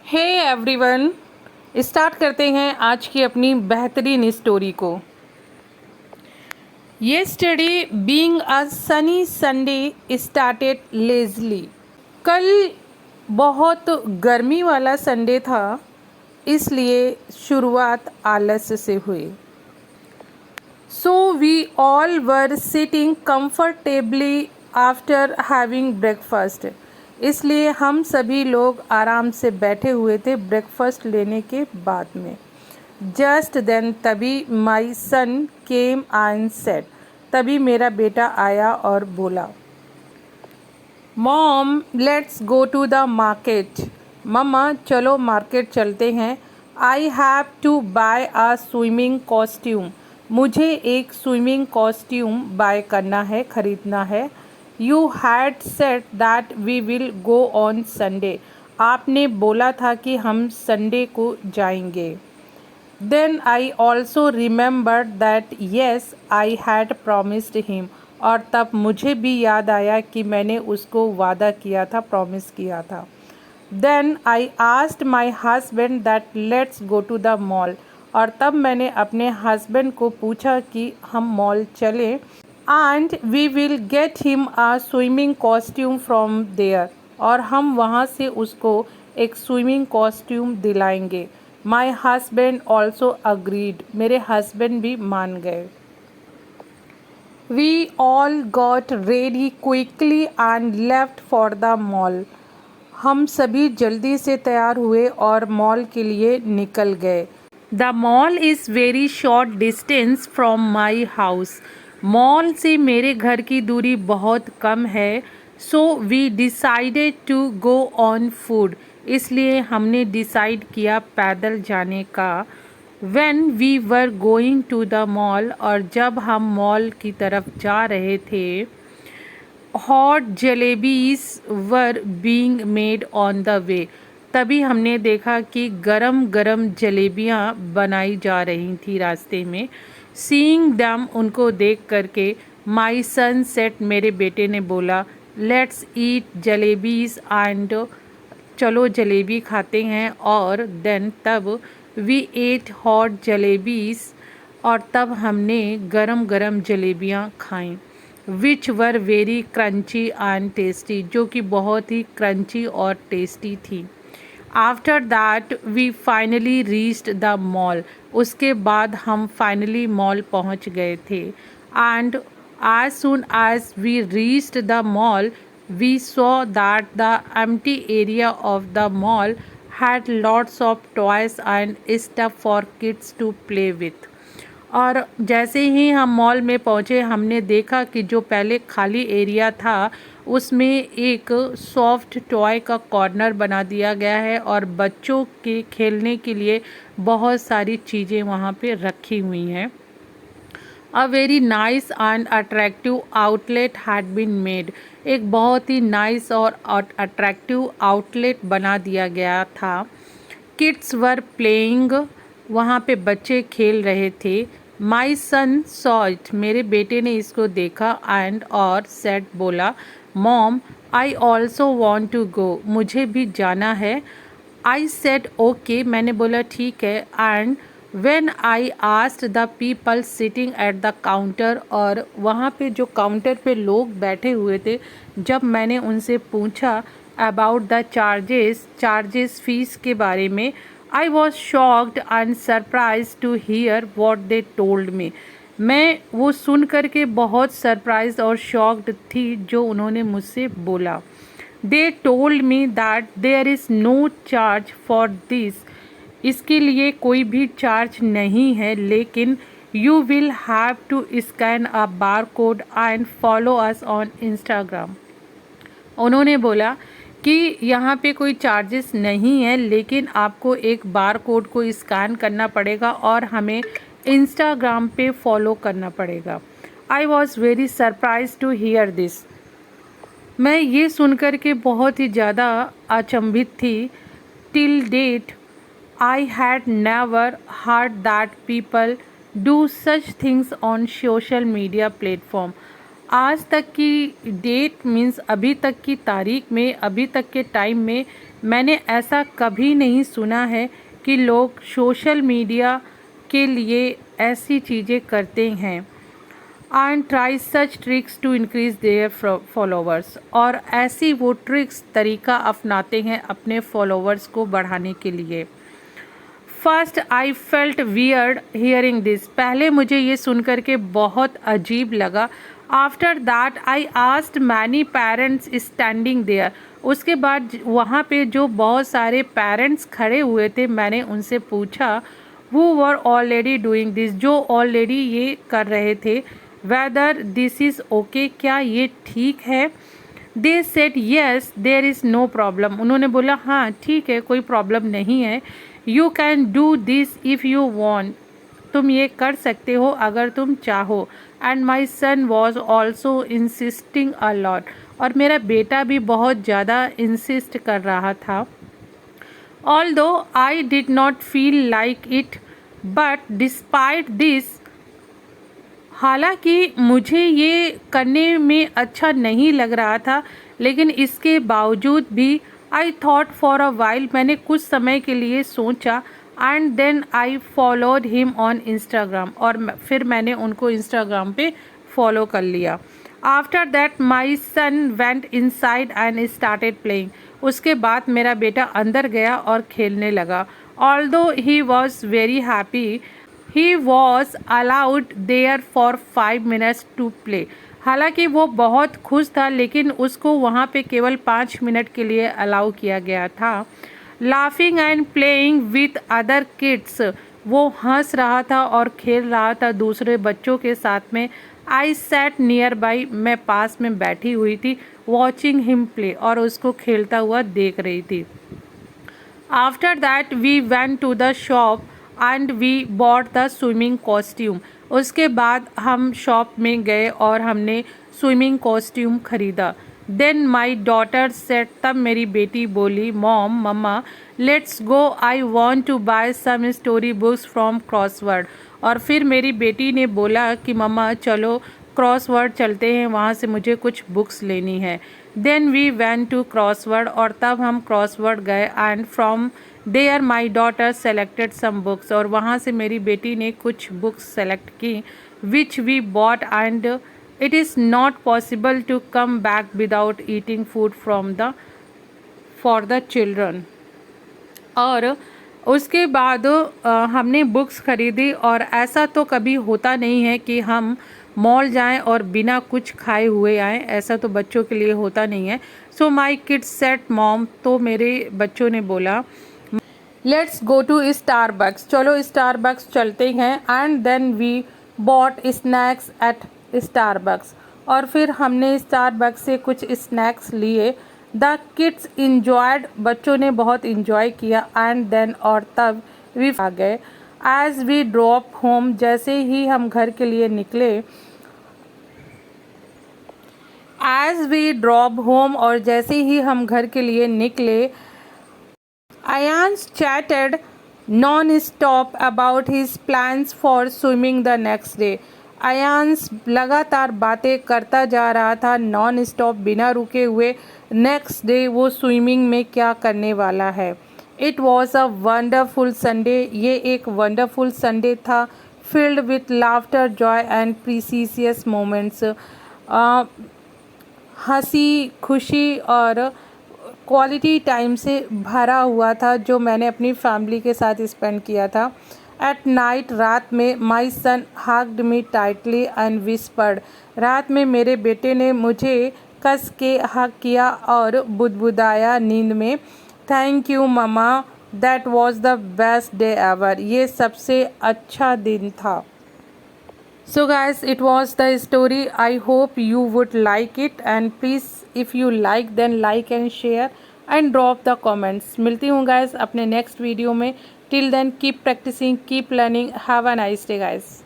Hey everyone, start करते हैं आज की अपनी बेहतरीन स्टोरी को। Yesterday being a Sunny Sunday started Leslie. कल बहुत गर्मी वाला संडे था, इसलिए शुरुआत आलस्य से हुई। So we all were sitting comfortably after having breakfast. इसलिए हम सभी लोग आराम से बैठे हुए थे ब्रेकफास्ट लेने के बाद में। जस्ट देन तभी माई सन केम एंड सेड, तभी मेरा बेटा आया और बोला, mom let's go to the market. Mama चलो मार्केट चलते हैं। I have to buy a swimming costume. मुझे एक स्विमिंग कॉस्ट्यूम बाय करना है, ख़रीदना है। You had said that we will go on Sunday. आपने बोला था कि हम संडे को जाएंगे। Then I also remembered that yes I had promised him. और तब मुझे भी याद आया कि मैंने उसको वादा किया था, प्रॉमिस किया था। Then I asked my husband that let's go to the mall. और तब मैंने अपने हस्बैंड को पूछा कि हम मॉल चलें and we will get him a swimming costume from there. और हम वहाँ से उसको एक स्विमिंग कॉस्ट्यूम दिलाएंगे। My husband also agreed. मेरे हस्बैंड भी मान गए। We all got ready quickly and left for the mall. हम सभी जल्दी से तैयार हुए और मॉल के लिए निकल गए। The mall is very short distance from my house. Mall से मेरे घर की दूरी बहुत कम है। So we decided to go on food. इसलिए हमने डिसाइड किया पैदल जाने का। When we were going to the mall, और जब हम मॉल की तरफ जा रहे थे, hot jalebis were being made on the way. तभी हमने देखा कि गरम गरम जलेबियाँ बनाई जा रही थी रास्ते में। सीइंग डम, उनको देख करके, माई सन सेट, मेरे बेटे ने बोला, लेट्स ईट जलेबीज एंड, चलो जलेबी खाते हैं। और देन तब वी एट हॉट जलेबीज, और तब हमने गरम गरम जलेबियाँ खाईं। Which were very crunchy and tasty, जो कि बहुत ही क्रंची और टेस्टी थी। After that we finally reached the mall. उसके बाद हम फाइनली मॉल पहुंच गए थे। And as soon as we reached the mall, we saw that the empty area of the mall had lots of toys and stuff for kids to play with. और जैसे ही हम mall में पहुँचे, हमने देखा कि जो पहले खाली एरिया था उसमें एक सॉफ्ट टॉय का कॉर्नर बना दिया गया है और बच्चों के खेलने के लिए बहुत सारी चीज़ें वहाँ पे रखी हुई हैं। A very nice and attractive outlet had been made. एक बहुत ही नाइस और अट्रैक्टिव आउटलेट बना दिया गया था। किड्स वर प्लेइंग, वहाँ पे बच्चे खेल रहे थे। माई सन सॉ इट, मेरे बेटे ने इसको देखा एंड और सेड, बोला, mom I also want to go, मुझे भी जाना है। आई सेड ओके, मैंने बोला ठीक है। And when I asked the people sitting at the counter, और वहाँ पे जो काउंटर पे लोग बैठे हुए थे, जब मैंने उनसे पूछा अबाउट द चार्जेस फीस के बारे में, I was shocked and surprise to hear what they told me. मैं वो सुन कर के बहुत सरप्राइज और शॉक्ड थी जो उन्होंने मुझसे बोला। They told me that there is no charge for this, इसके लिए कोई भी चार्ज नहीं है, लेकिन you will have to scan a bar code and follow us on Instagram. उन्होंने बोला कि यहाँ पे कोई चार्जेस नहीं है, लेकिन आपको एक बार कोड को स्कैन करना पड़ेगा और हमें इंस्टाग्राम पे फॉलो करना पड़ेगा। I was very surprise to hear this. मैं ये सुनकर के बहुत ही ज़्यादा अचंभित थी। Till date I had never heard that people do such things on social media platform. आज तक की डेट मीन्स अभी तक की तारीख में, अभी तक के टाइम में मैंने ऐसा कभी नहीं सुना है कि लोग सोशल मीडिया के लिए ऐसी चीज़ें करते हैं and try such tricks to increase their followers, और ऐसी वो ट्रिक्स तरीका अपनाते हैं अपने फॉलोवर्स को बढ़ाने के लिए। First I felt weird hearing this, पहले मुझे ये सुनकर के बहुत अजीब लगा। After that I asked many parents standing there, उसके बाद वहाँ पे जो बहुत सारे पेरेंट्स खड़े हुए थे मैंने उनसे पूछा who were already doing this, जो ऑलरेडी ये कर रहे थे, वेदर दिस इज़ ओके, क्या ये ठीक है। They said yes there is no problem, उन्होंने बोला हाँ ठीक है कोई प्रॉब्लम नहीं है। You can do this if you want, तुम ये कर सकते हो अगर तुम चाहो। And my son was also insisting a lot, और मेरा बेटा भी बहुत ज़्यादा इंसिस्ट कर रहा था। Although I did not feel like it but despite this, हालांकि मुझे ये करने में अच्छा नहीं लग रहा था लेकिन इसके बावजूद भी I thought for a while, मैंने कुछ समय के लिए सोचा। And then I followed him on Instagram, और फिर मैंने उनको इंस्टाग्राम पे फॉलो कर लिया। After that my son went inside and started playing, उसके बाद मेरा बेटा अंदर गया और खेलने लगा। Although he was very happy he was allowed there for 5 minutes to play, हालांकि वो बहुत खुश था लेकिन उसको वहाँ पे केवल 5 मिनट के लिए अलाउ किया गया था। Laughing and playing with other kids, वो हंस रहा था और खेल रहा था दूसरे बच्चों के साथ में। आई सैट नियर बाई, मैं पास में बैठी हुई थी। वॉचिंग हिम प्ले, और उसको खेलता हुआ देख रही थी। After that we went to the shop and we bought the swimming costume, उसके बाद हम शॉप में गए और हमने स्विमिंग कॉस्ट्यूम खरीदा। देन माई डॉटर सेड, तब मेरी बेटी बोली मॉम मम्मा let's go, I want to buy some story books from Crossword, और फिर मेरी बेटी ने बोला कि मम्मा चलो क्रॉसवर्ड चलते हैं, वहाँ से मुझे कुछ बुक्स लेनी है। Then we went to Crossword, और तब हम क्रॉसवर्ड गए। And from there my daughter selected some books, और वहाँ से मेरी बेटी ने कुछ बुक्स सेलेक्ट की which we bought. And it is not possible to come back without eating food from the for the children, और उसके बाद हमने बुक्स खरीदी। और ऐसा तो कभी होता नहीं है कि हम मॉल जाएं और बिना कुछ खाए हुए आएँ, ऐसा तो बच्चों के लिए होता नहीं है। So my kids said mom, तो मेरे बच्चों ने बोला लेट्स गो टू स्टारबक्स, चलो स्टारबक्स चलते हैं। And then we bought snacks at Starbucks, और फिर हमने स्टारबक्स से कुछ स्नैक्स लिए। द किड्स इंजॉयड, बच्चों ने बहुत इंजॉय किया। एंड देन, और तब वी आ गए। एज वी ड्रॉप होम, जैसे ही हम घर के लिए निकले। एज वी ड्रॉप होम, और जैसे ही हम घर के लिए निकले, Ayans chatted non-stop about his plans for swimming the next day. अयांस लगातार बातें करता जा रहा था नॉन स्टॉप, बिना रुके हुए। नेक्स्ट डे वो स्विमिंग में क्या करने वाला है। It was a wonderful Sunday, ये एक वंडरफुल संडे था, filled with laughter Joy and precious moments, हंसी खुशी और क्वालिटी टाइम से भरा हुआ था जो मैंने अपनी फैमिली के साथ स्पेंड किया था। एट नाइट, रात में, my son hugged me tightly and whispered, रात में मेरे बेटे ने मुझे कस के हग किया और बुदबुदाया नींद में, thank you mama, that was the best day ever, ये सबसे अच्छा दिन था। So guys, it was the story. I hope you would like it, and please if you like then like and share and drop the comments. मिलती हूँ guys अपने next video में. Till then keep practicing, keep learning. Have a nice day guys.